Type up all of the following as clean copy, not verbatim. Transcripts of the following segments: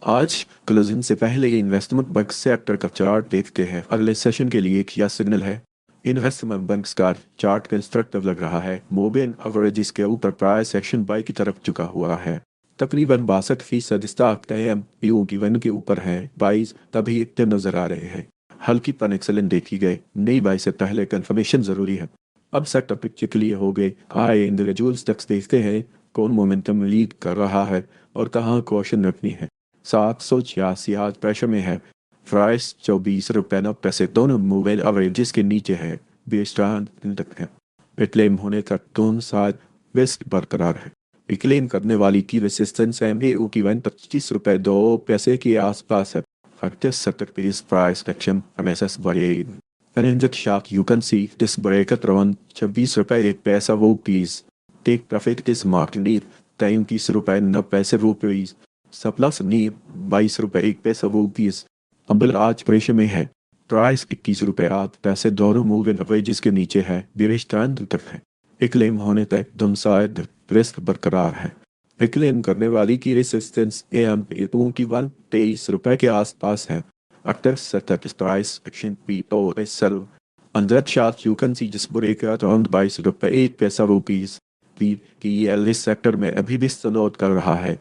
आज क्लोजिंग से पहले इन्वेस्टमेंट बैंक सेक्टर का चार्ट देखते हैं। अगले सेशन के लिए क्या सिग्नल है? इन्वेस्टमेंट बैंक्स का चार्ट कंस्ट्रक्टिव लग रहा है। मूविंग एवरेज के ऊपर प्राइस एक्शन बाई की तरफ झुका हुआ है। तकरीबन 62% स्टॉक एमपीओ की वन के ऊपर है। बाइस तभी एक्टिव नजर आ रहे हैं। हल्की पन एक्सेलेंट देखी गई। नई बाई से पहले कंफर्मेशन जरूरी है। अब सेक्टर पिक्चर क्लियर हो गए। आए इंडिविजुअल स्टॉक्स देखते हैं कौन मोमेंटम लीड कर रहा है और कहाँ क्वेश्चन रखनी है। 786 आज प्रेशर में है। प्राइस 24 रुपये 9 पैसे दोनों मूवेल एवरेजेस के नीचे है। बेस्टान तक है। क्लेम होने तक दोनों साइड वेस्ट बरकरार है। क्लेम करने वाली की रेसिस्टेंस एमएओ की वन 25 रुपये 2 पैसे के आसपास है। Factor sector pace price action एमएसएस बढ़े। Forensic shock, you can see this break at around 26 रुपये 1 पैसा वो पीस। टेक प्रॉफिट इस मार्क नीड 33 रुपये 9 पैसे वो पीस। सप्लास नीड 22 रुपये 1 पैसा वो पीस। अम्बल आज प्रेशर में है। प्राइस 21 रुपये 8 पैसे दोनों मूव एवरेजेस के नीचे है। बेरिश ट्रेंड तक है। क्लेम होने तक दोनों साइड रिस्क बरकरार है। क्लेम करने वाली की रेसिस्टेंस एम की 1 23 रुपये के आसपास है। After setup is price action people sell. On that chart you can see just break out around 22 रुपये 1 पैसा पी की इस सेक्टर में अभी भी सलोट कर रहा है।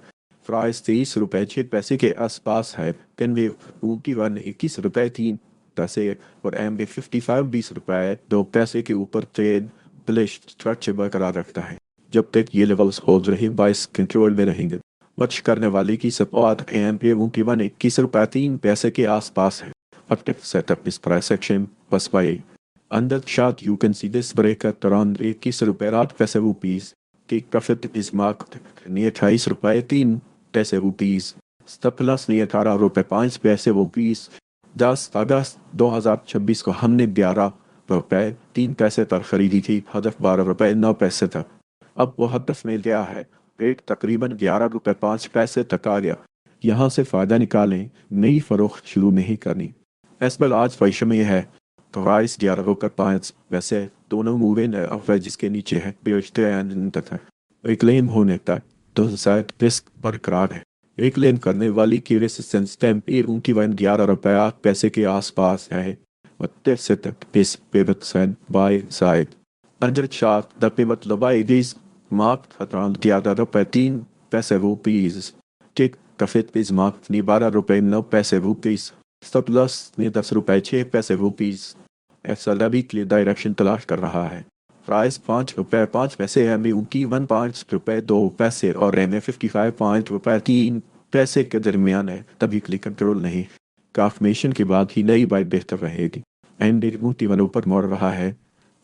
प्राइस 23 रुपये 6 पैसे के आसपास है। पेन वे 21 रुपये 3 पैसे और एम बी 55 20 रुपये 2 पैसे के ऊपर ट्रेड बुलिश स्ट्रक्चर बरकरार रखता है। जब तक ये लेवल्स होल्ड रहे बाइस कंट्रोल में रहेंगे। वॉच करने वाले की सपोर्ट एम पे 21 रुपये 3 पैसे के आसपास है। Active setup is price action plus by. Under chart you can see this break at around 21 रुपये 8 पैसे rupees. Take profit is marked near 28 रुपये 3 पैसे rupees. Stop loss near 18 रुपये 5 पैसे rupees. 10 अगस्त 2026 को हमने 11 रुपये 3 पैसे पर खरीदी थी। हदफ 12 रुपये 9 पैसे था। अब वो हदफ में गया है। रेट तकरीबन 11 रुपये 5 पैसे तक आ गया। यहाँ से फायदा निकालें। नई फरोख्त शुरू नहीं करनी। एसबल आज फैशन में है। प्राइस 11 रुपये 5 पैसे दोनों मूव इन एवरेज के नीचे है। बेचते तक है। क्लेम होने तक दो साइड रिस्क बरकरार है। क्लेम करने वाली की रेसिस्टेंस टेम्प 11 रुपये 8 पैसे के आसपास है। से तक पिस pivot send buy side. Under chart the pivot लबाई दिस marked around 11 रुपये 3 पैसे rupees. Take profit is marked 12 रुपये 9 पैसे rupees. Stop loss 10 रुपये 6 पैसे rupees. ऐसा लबी क्लियर डायरेक्शन तलाश कर रहा है। प्राइस 5 रुपये 5 पैसे है में उनकी 15 रुपये 2 पैसे और एम 55 रुपये 3 पैसे के दरमियान है। तभी क्लिक कंट्रोल नहीं। काफमेशन के बाद ही नई बाइट बेहतर रहेगी। एंड वन ऊपर मोड़ रहा है।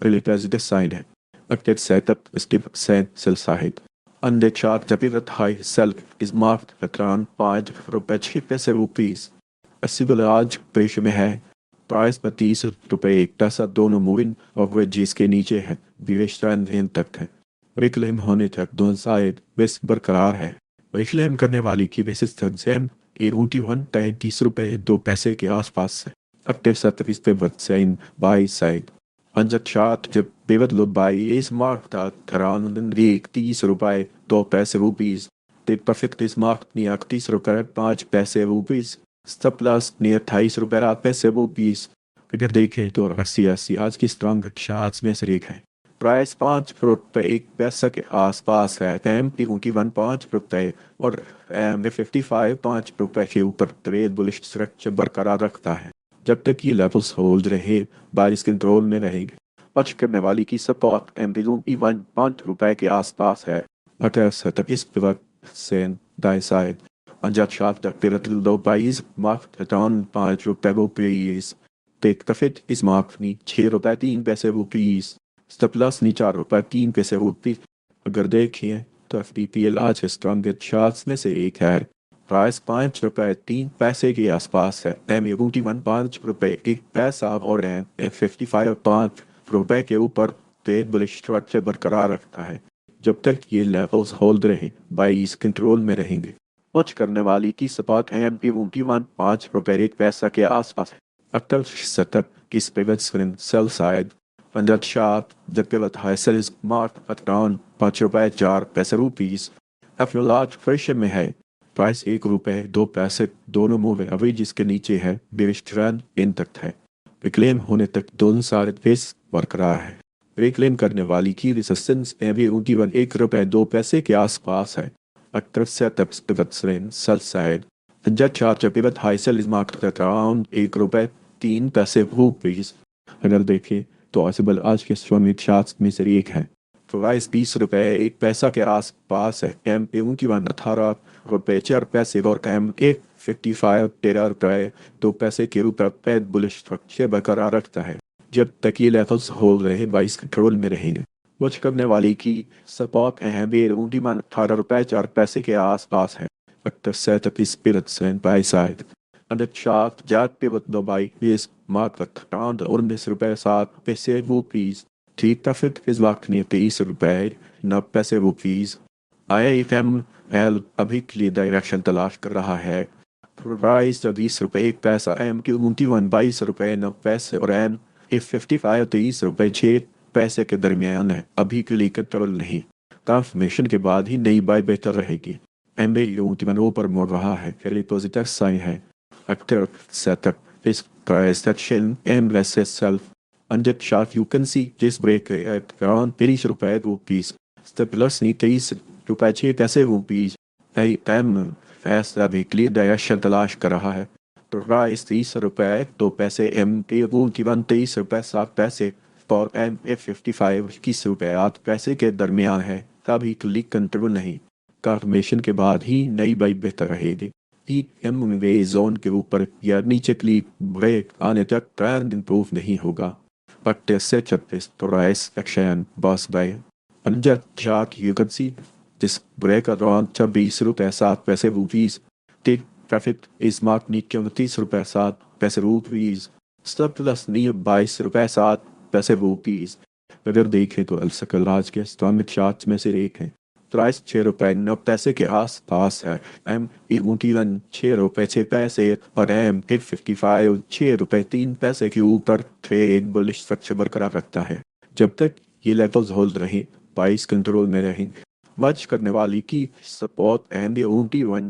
रिलेटेड साइड है। Active setup is 50% sell side. On the chart, the pivot high sell is marked at around 5 रुपये 6 पैसे rupees. सिविल आज प्रेशर में है। प्राइस 32 रुपये 1 पैसा दोनों मूविंग एवरेजेस के नीचे है। बेरिश ट्रेंड तक है। रिक्लेम होने तक दोनों साइड बेस बरकरार है। रिक्लेम करने वाली की रेसिस्टेंस एम 31 रुपये 2 पैसे के आसपास है। एक्टिव सेटअप पे but by side. On the chart, the pivot low buy is marked at around 30 रुपये 2 पैसे rupees. The perfect is marked near 30 रुपये 5 पैसे rupees. Stop loss near 28 रुपये 8 पैसे rupees. अगर देखें तो RCSC आज की स्ट्रॉन्ग चार्ट्स में से एक है। प्राइस 5 रुपये 1 पैसा के आसपास है। एमपी की 15 रुपये और एम 55 5 रुपये के ऊपर ट्रेड बुलिश स्ट्रक्चर बरकरार रखता है। जब तक ये लेवल्स होल्ड रहे बारिश कंट्रोल में रहेंगे। वॉच करने वाली की सपोर्ट एमपीओ की 5 रुपये के आसपास है। अटैक सेटअप इस पिवट से दाएं साइड। अंजर शार्ट तक pivot low buy is mark down 5 रुपये रुपीस। टेक प्रॉफिट इस मार्क नी 6 रुपये 3 पैसे रुपीस। स्टॉप लॉस नी 4 रुपये 3 पैसे रुपीस। अगर देखिए तो FTPL आज स्ट्रॉन्ग चार्ट्स में से एक है। प्राइस 5 रुपये 3 पैसे के आसपास है। एम 5 रुपये 1 पैसा और एम 55 5 रुपये के ऊपर ट्रेड बुलिश स्ट्रक्चर बरकरार रखता है। जब तक ये लेवल्स होल्ड रहे बाइस कंट्रोल में रहेंगे। वॉच करने वाली की सपोर्ट एम 5 रुपये 1 पैसा के आसपास है। अक्टल सेटअप किस pivot sell side. Under chart, the pivot high sell is marked at around 5 रुपये 4 पैसे rupees. After large pressure में है। प्राइस 1 रुपये 2 पैसे दोनों मूविंग एवरेज जिसके नीचे है, बेरिश ट्रेंड इन तक है। रिक्लेम होने तक दोनों सारे पेस बरकरार है। रिक्लेम करने वाली की रेजिस्टेंस एवी 1 रुपये 2 पैसे के आसपास है। Active setup sell side Jet charge pivot high sell is marked at around 1 रुपये 3 पैसे रुपीज। अगर देखें तो पॉसिबल आज के स्वामिक चार्ट में से एक है। प्राइस 20 रुपये 1 पैसा के आसपास है। एम ए उनकी 18 रुपये 4 पैसे और एम ए 55 13 रुपये 2 पैसे के ऊपर पैद बुलिश स्ट्रक्चर बरकरार रखता है जब तक ये लेवल्स होल्ड रहे 22 कंट्रोल में रहेंगे। वॉच करने वाली की सपोर्ट एम ए उनकी 18 रुपये 4 पैसे के आसपास है। Actor setup is pivots and by side. Under chart, Jack pivot Dubai is marked around 19 रुपये 7 पैसे रुपीज। ठीक traffic is marked near 23 रुपये 9 पैसे रुपीज। IFML अभी के लिए डायरेक्शन तलाश कर रहा है। प्राइस 20 रुपये 1 पैसा एम क्यू 22 रुपये 9 पैसे और एम ए 55 23 रुपये 6 पैसे के दरमियान है। अभी के लिए कंट्रोल नहीं, कंफर्मेशन के बाद ही नई बाय बेहतर रहेगी। एम बे पर मोड़ रहा है, फेरी पॉजिटिव साइन है। एक्टर सेटअप इस प्राइस एक्शन एम लेस सेल्फ under chart you can see this break at around 23 रुपये रुपीज। स्टेबलर्स नी 23 रुपये 6 पैसे रुपीज। एम फैसला वीकली डायरेक्शन तलाश कर रहा है। तो प्राइस 30 रुपये 2 पैसे एम टी 23 रुपये 7 पैसे और एम ए 55 21 रुपये 8 पैसे के दरमियान है। तभी क्लिक कंट्रोल नहीं, कंफर्मेशन के बाद ही नई बाई बेहतर रहेगी। एम वे जोन के ऊपर या नीचे क्लिक ब्रेक आने तक ट्रेंड इंप्रूव नहीं होगा। पट्टे से 36 प्राइस एक्शन बॉस बाय under chart you can see this break around 26 रुपये 7 पैसे रुपीज। टिक ट्रैफिक इज मार्क नीचे 29 रुपये 7 पैसे रुपीज। सब प्लस नियर 22 रुपये 7 पैसे रुपीज। अगर देखें तो अलसकल आज के इस्लामिक चार्ट में से एक है। प्राइस 6 रुपये 9 पैसे के आसपास है। एम ए 6 रुपये 6 पैसे और एम ए 55 6 रुपये 3 पैसे के ऊपर ट्रेड बुलिश स्ट्रक्चर बरकरार रखता है जब तक ये लेवल्स होल्ड रहे 22 कंट्रोल में रहेंगे। वॉच करने वाली की सपोर्ट एम ए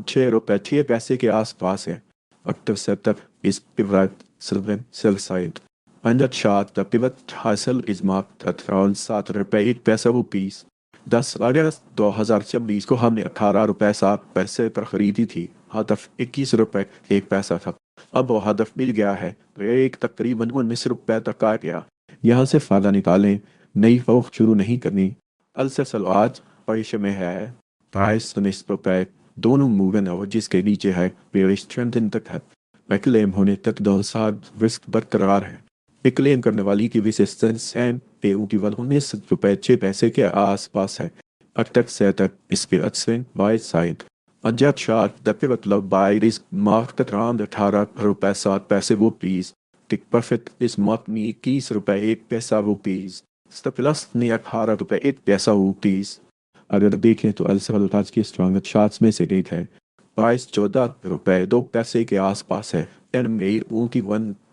6 रुपये 6 पैसे के आसपास है। एक्टिव सेटअप इस pivot sell side under chart the pivot हासिल इज मार्क्ड एट अराउंड 7 रुपये 1 पैसा रुपीज। 10 अगस्त 2026 को हमने 18 रुपये 7 पैसे पर खरीदी थी। हदफ 21 रुपये 1 पैसा था। अब वो हदफ मिल गया है, एक तकरीबन 19 रुपये तक आ गया। यहाँ से फायदा निकालें, नई फरोख्त शुरू नहीं करनी। अलसल आज परीक्षा में है। प्राइस 19 रुपये दोनों मूवमेंट और जिसके नीचे है बेरिश ट्रेंड तक है। क्लेम होने तक 2 साल रिस्क बरकरार है। क्लेम करने वाली की रेजिस्टेंस एंड पे 19 रुपये 6 पैसे के आसपास है। अटक सेटअप इस पे swing buy side Anjar chart the pivot low buy is marked around 18 रुपये 7 पैसे रुपीज। टिक परफेक्ट इस मार्क में 21 रुपये 1 पैसा रुपीज। प्लस ने 18 रुपये 1 पैसा रुपीज। अगर देखें तो अलसल आज के स्ट्रॉन्ग चार्ट्स में से एक है। प्राइस 14 रुपये 2 पैसे के आसपास है। एम ए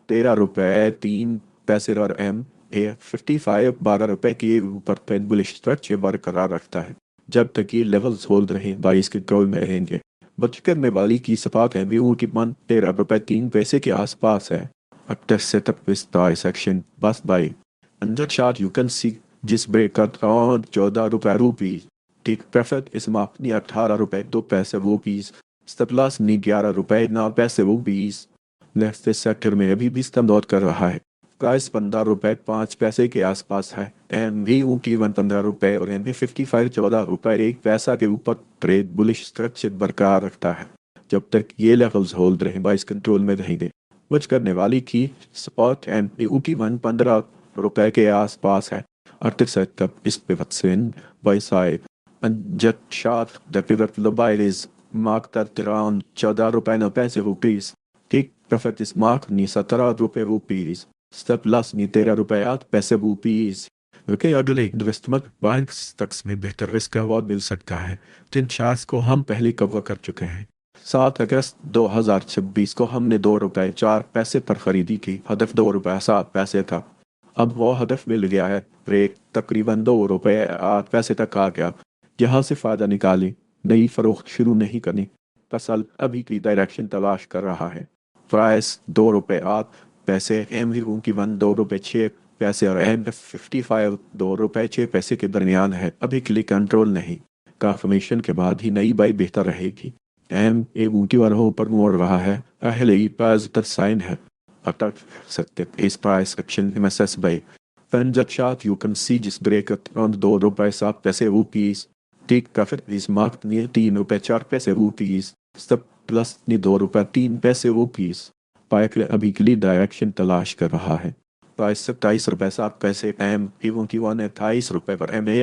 13 रुपये 3 पैसे और एम ए 55 12 रुपये के ऊपर पेन बुलिश स्ट्रक्चर बरकरार रखता है जब तक ये लेवल्स होल्ड रहे 22 के कंट्रोल में रहेंगे। बच करने वाली की सपाट है की मन 13 रुपये 3 पैसे के आसपास है। अक्टर सेटअप विद सेक्शन बस bye under chart you can सी जिस ब्रेक अराउंड 14 रुपये रुपीज। टिक प्रेफर इस मार्क ने 18 रुपये 2 पैसे रुपीज। स्टॉप-लॉस ने 11 रुपये 9 पैसे रुपीज। नेक्स्ट सेक्टर में अभी भी इस्तेमाल कर रहा है। प्राइस 15 रुपये 5 पैसे के आसपास है। एम वी 15 रुपये और एम 55 14 रुपये 1 पैसा के ऊपर ट्रेड बुलिश स्ट्रक्चर बरकरार रखता है जब तक ये लेवल्स होल्ड रहे 22 कंट्रोल में रहेंगे। बच करने वाली की सपोर्ट एम पी 15 रुपये के आसपास है। आर्थिक सेटअप इस pivot swing buy side Anjar chart the pivot लोबाइल इज मार्क्ड एट अराउंड 14 रुपये 9 पैसे rupees. Take profit is marked नी 17 रुपये रुपीज। स्टेप लॉस नी 13 रुपये 8 पैसे रुपीज। ओके, अगले इन्वेस्टमेंट बैंक स्टॉक्स में बेहतर रिस्क अवार्ड मिल सकता है। जिन चार्ट्स को हम पहले कवर कर चुके हैं। 7 अगस्त 2026 को हमने 2 रुपये 4 पैसे पर खरीदी थी। हदफ 2 रुपये 7 पैसे था। अब वो हदफ मिल गया है। ब्रेक तकरीबन 2 रुपये 8 पैसे तक आ गया। यहाँ से फायदा निकाली, नई फरोख्त शुरू नहीं करनी। तसल अभी की डायरेक्शन तलाश कर रहा है। प्राइस 2 रुपए 8 पैसे, MV1 2 रुपए 6 पैसे और M55 2 रुपए 6 पैसे के दरमियान है। अभी के लिए कंट्रोल नहीं, कंफर्मेशन के बाद ही नई बाई बेहतर रहेगी। M1 ऊपर मोड़ रहा है, पहले ही पॉजिटिव साइन है। अटक सकते इस price action MSS by Fenjet shot you can see just break at around 2 रुपए 7 पैसे rupees. Take profit is marked near 3 रुपए 4 पैसे rupees. Step plus ni 2 रुपए 3 पैसे rupees. पाइक अभी के लिए डायरेक्शन तलाश कर रहा है। प्राइस 27 रुपए 7 पैसे M1 28 रुपए पर MA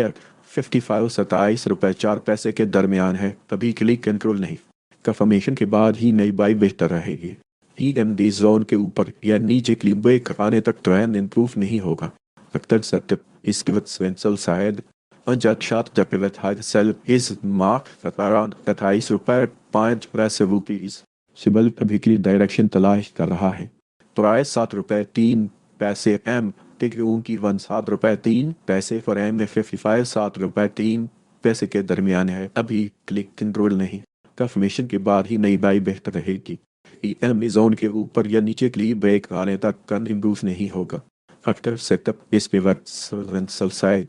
55 27 रुपए 4 पैसे के दरमियान है। तभी के लिए कंट्रोल नहीं, कंफर्मेशन के बाद ही नई बाई बेहतर रहेगी। EMD जोन के ऊपर या नीचे के लिए ब्रेक आने तक ट्रेंड इंप्रूव नहीं होगा। Faktor setup is given Swensel side. On that shot, the pivot height cell is marked at around 28 रुपए 5 rupees. सिबल अभी की डायरेक्शन तलाश कर रहा है। प्राइस 7 रुपए 3 पैसे M टिकूं की 7 रुपए 3 पैसे फॉर M55 7 रुपए 3 पैसे के दरमियान है। अभी क्लिक कंट्रोल नहीं, कंफर्मेशन के बाद ही नई बाई बेहतर रहेगी। EM जोन के ऊपर या नीचे के लिए ब्रेक आने तक कन इंप्रूव नहीं होगा। After setup is pivot Swensel side.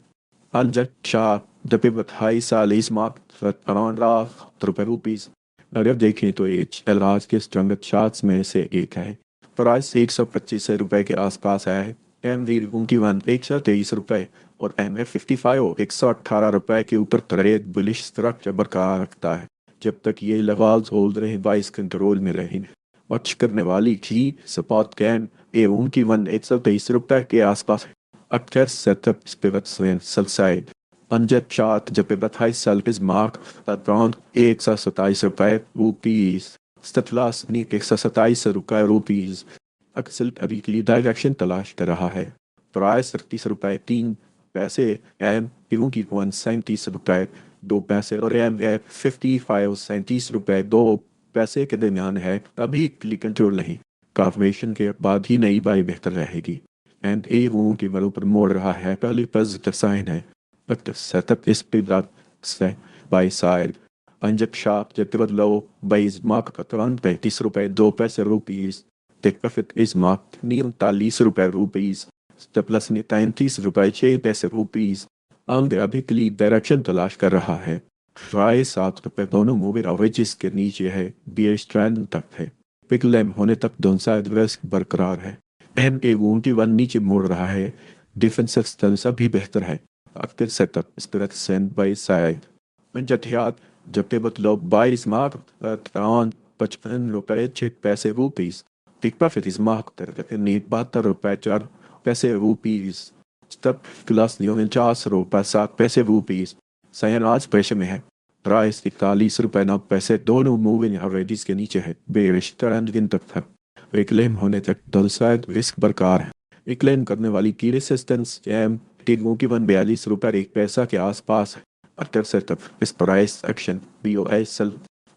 On that chart, the pivot high sell is marked at around ₹1 अगर देखें तो HL आज के स्ट्रॉन्गेस्ट चार्ट्स में से एक है। प्राइस 125 रुपए के आसपास है। MV1 123 रुपए और MF55 118 रुपए के ऊपर ट्रेड बुलिश स्ट्रक्चर बरकरार रखता है। जब तक ये लेवल्स होल्ड रहे, बाइस कंट्रोल में रहेंगे। वॉच करने वाली की सपोर्ट कैन A1 123 रुपए के आसपास है। अक्सर setup pivot Swensel side. Unjet chart the pivot high sell is marked at around 127 रुपए rupees. Step loss नी 127 रुपए rupees. अक्सर अभी के लिए डायरेक्शन तलाश कर रहा है। प्राइस 30 रुपए 3 पैसे M1 37 रुपए 2 पैसे और M55 37 रुपए 2 पैसे के दरमियान है। अभी क्लिक कंट्रोल नहीं, कंफर्मेशन के बाद ही नई बाई बेहतर रहेगी। एंड A1 के बल पर मोड़ रहा है, पहले पॉजिटिव साइन है। बट सेटअप इस पिवट से बाई साइड। अंजक शार्प जब पिवट लो बाइज मार्क का 35 रुपए 2 पैसे rupees. Take profit is mark 39 रुपए rupees. स्टेप प्लस 33 रुपए 6 पैसे rupees. आगे अभी के लिए डायरेक्शन तलाश कर रहा है। प्राइस 7 रुपए दोनों मूविंग एवरेजेस के नीचे है, बियरिश ट्रेंड तक है। पिकलैम होने तक डाउनसाइड रिस्क बरकरार है। MA1 नीचे मुड़ रहा है, डिफेंसिव स्टेंस भी बेहतर है। After setup spirit sent by side. पंजठियात जब टेबल लो 22 मार्क around 55 रुपए 6 पैसे rupees. Take profit is marked at 72 रुपए 4 पैसे rupees. Step क्लास लियो 49 रुपए 7 पैसे rupees. साइन आज पैसे में है। प्राइस 41 रुपए 9 पैसे दोनों मूविंग एवरेजेस के नीचे है, बेरिश ट्रेंड दिन तक था। रिक्लेम होने तक डाउनसाइड रिस्क बरकरार है। रिक्लेम करने वाली की रेसिस्टेंस M1 42 रुपए 1 पैसा के आसपास है। After setup is price action BOSL.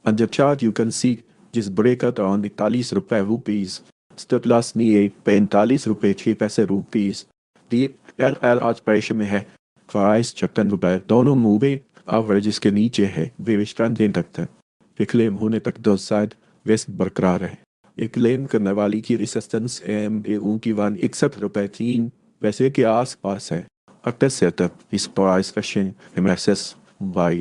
On the chart you can see जिस ब्रेकआउट on 41 रुपए rupees. स्टॉप लॉस नहीं 45 रुपए 6 पैसे rupees. DLL आज पैसे में है। प्राइस 56 रुपए दोनों मूविंग एवरेजेस के नीचे है, बेरिश ट्रेंड दिन तक था। रिक्लेम होने तक डाउनसाइड रिस्क बरकरार है। रिक्लेम करने वाली की रेसिस्टेंस M1 61 रुपए 3 पैसे के आसपास है। After setup is price action MSS buy.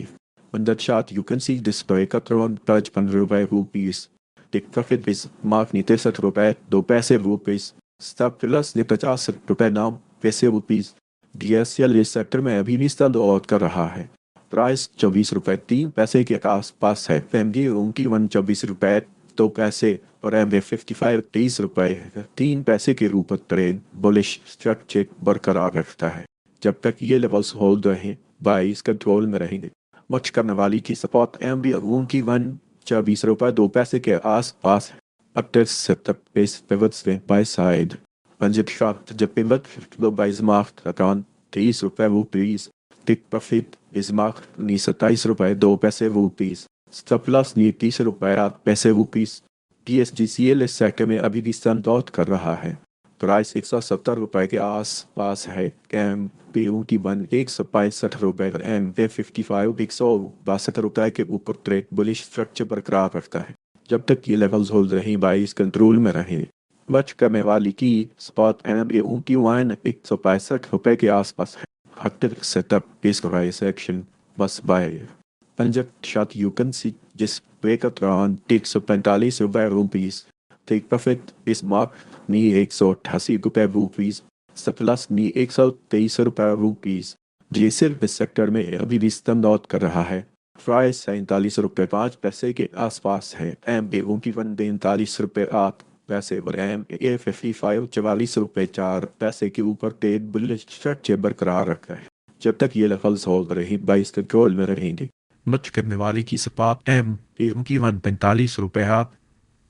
On that chart you can see this breakout around 55 rupees. Take profit is mark 63 रुपए 2 पैसे rupees. Stop plus 50 रुपए 9 पैसे rupees. DSL इस सेक्टर में अभी भी स्टैंड आउट कर रहा है। प्राइस 24 रुपए 3 पैसे के आसपास है। MD1 24 रुपए 2 पैसे और MA55 30 रुपए 3 पैसे के रूप में ट्रेड बुलिश स्ट्रक्चर बरकरार रखता है। जब तक ये लेवल्स होल्ड रहे, बाइस कंट्रोल में रहेंगे। वॉच करने वाली की सपोर्ट MB1 24 रुपए 2 पैसे के आसपास है। After setup is pivots by side. When it shot the pivot flow by is marked around 30 रुपए rupees. Take profit is marked 27 रुपए 2 पैसे rupees. Stop loss 30 रुपए 8 पैसे rupees. DSGCL इस सेक्टर में अभी भी स्टैंड आउट कर रहा है। प्राइस 170 रुपए के आस पास है। M P U T one 165 रुपए, एम पे 55 162 रुपए के ऊपर ट्रेड बुलिश स्ट्रक्चर बरकरार रखता है। जब तक ये लेवल्स होल्ड रही बाइस कंट्रोल में रहे। बच करने वाली की spot M U T one 165 रुपए के आसपास है। Active setup is price action bus buy. Punjab shot you can see just break up around 145 rupees. Take profit is mark knee 188 rupees, surplus knee 123 rupees. ये सिर्फ इस sector में अभी भी स्तंभ आउट कर रहा है। प्राइस 47 रुपए 5 पैसे के आसपास है। एम ए 43 रुपए 8 पैसे और एम ए 55 44 रुपए 4 पैसे के ऊपर ट्रेड बुलिश स्ट्रक्चर बरकरार रखा है। जब तक ये लेवल्स होल्ड रही बाइस कंट्रोल में रहेंगे। मच करने वाली की सपाट एम ए 45 रुपए 8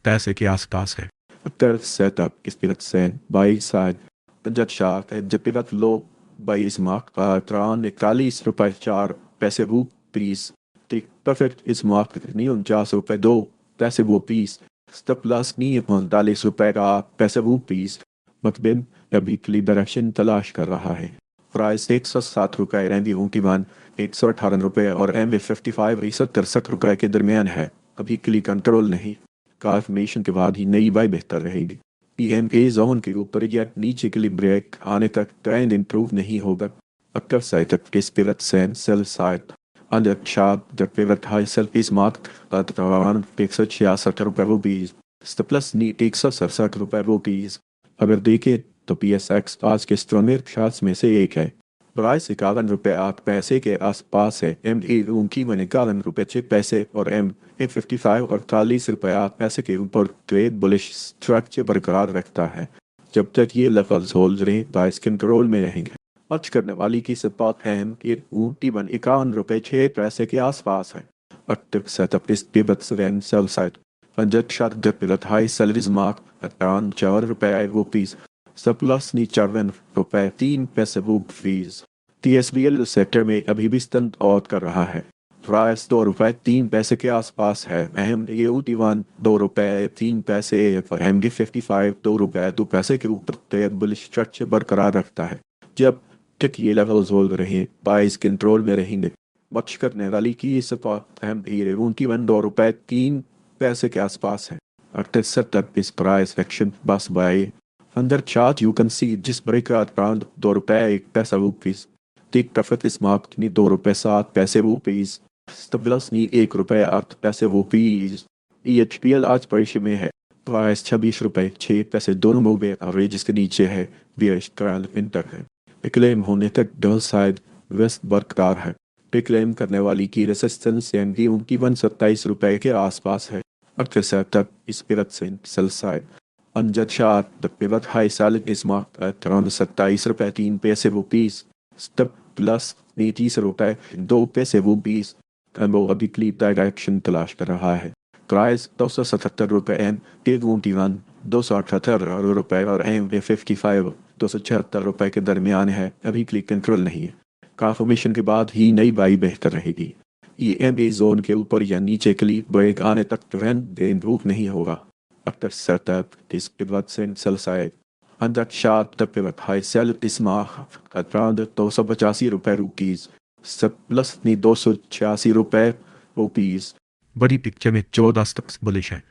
पैसे के आसपास है। After setup is built send by side. Punjab shot है जब पिवट लो बाई इस मार्क ट्रान 41 रुपए 4 पैसे रुपीस। टिक परफेक्ट इस मार्क नहीं 49 रुपए 2 पैसे रुपीस। स्टॉप लॉस नहीं 45 रुपए 8 पैसे रुपीस। मतबेन अभी क्लियर डायरेक्शन तलाश कर रहा है। प्राइस 107 रुपए एम टी वन 118 रुपए और एम 55 63 रुपए के दरमियान है। अभी क्लियर कंट्रोल नहीं। कन्फर्मेशन के बाद ही नई बाई बेहतर रहेगी। पीएमए जोन के ऊपर या नीचे के लिए ब्रेक आने तक ट्रेंड इंप्रूव नहीं होगा। अक्कर साइड तक के स्पिरिट सेंड sell side under sharp the pivot high sell is mark around 166 रुपए रुपीस। प्लस नीट 167 रुपए रुपीस। अगर देखें तो PSX आज के स्ट्रॉन्गर शार्ट्स में से एक है। प्राइस 51 रुपए 8 पैसे के आसपास है। एम ए उनकी 51 रुपए 6 पैसे और एम ए 55 48 रुपए 8 पैसे के ऊपर ट्रेड बुलिश स्ट्रक्चर बरकरार रखता है। जब तक ये लेवल्स होल्ड रहे बाइस कंट्रोल में रहेंगे। मच करने वाली की सपाट एम ए 51 रुपए 6 पैसे के आसपास है। एक्टिव सेटअप इस पिवट सेल साइड पंजब शॉट द पिवट हाई सैलरीज मार्क अराउंड 4 रुपए रुपीस। सप्लस नी 54 रुपए 3 पैसे रुपीस। TSBL सेक्टर में अभी भी स्तंभ आउट कर रहा है। प्राइस 2 रुपए 3 पैसे के आसपास है। एम ए 51 2 रुपए 3 पैसे और एम डी 55 2 रुपए 2 पैसे के ऊपर ट्रेड बुलिश स्ट्रक्चर बरकरार रखता है। जब तक ये लेवल्स होल्ड रहे बाइस कंट्रोल में रहेंगे। बच करने वाली की सपोर्ट एम ए 51 2 रुपए 3 पैसे के आसपास है। After setup is price action bus buy. Under chart you can see just break out around 2 रुपए 1 पैसा rupees. Take profit is marked नी 2 रुपए 7 पैसे रुपीस। Stop loss नी 1 रुपए 8 पैसे रुपीस। EHPL आज परिश्य में है। प्राइस 26 रुपए 6 पैसे दोनों मूवे एवरेज इसके नीचे है। बीएस ट्रायल इंटर है। क्लेम होने तक डल साइड वेस्ट बरकरार है। क्लेम करने वाली की रेसिस्टेंस एंडी उनकी 127 रुपए के आसपास है। After setup is pivot sell side. Under chart, the pivot high solid is marked at around 27 रुपए 3 पैसे रुपीस। Step plus 30 रुपए 2 पैसे रुपीस। वो अभी क्लियर डायरेक्शन तलाश कर रहा है। प्राइस 277 रुपए एम ए 21 278 रुपए और एम ए 55 276 रुपए के दरमियान है। अभी क्लियर कंट्रोल नहीं है। कन्फर्मेशन के बाद ही नई बाई बेहतर रहेगी। EMA जोन के ऊपर या नीचे के लिए ब्रेक आने तक ट्रेंड इंप्रूव नहीं होगा। After setup, this pivot sell side. Under chart, the pivot high sell is marked at around 285 रुपए रुपीस। सब प्लस नी 286 रुपए रुपीस। बड़ी पिक्चर में 14 स्टॉक्स बुलिश है।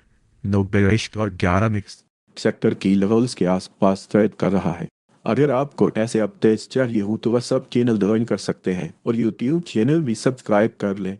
90 और 11 मिक्स सेक्टर की लेवल्स के आसपास ट्रेड कर रहा है। अगर आपको ऐसे अपडेट्स चाहिए हो तो वह सब चैनल ज्वाइन कर सकते हैं और यूट्यूब चैनल भी सब्सक्राइब कर लें।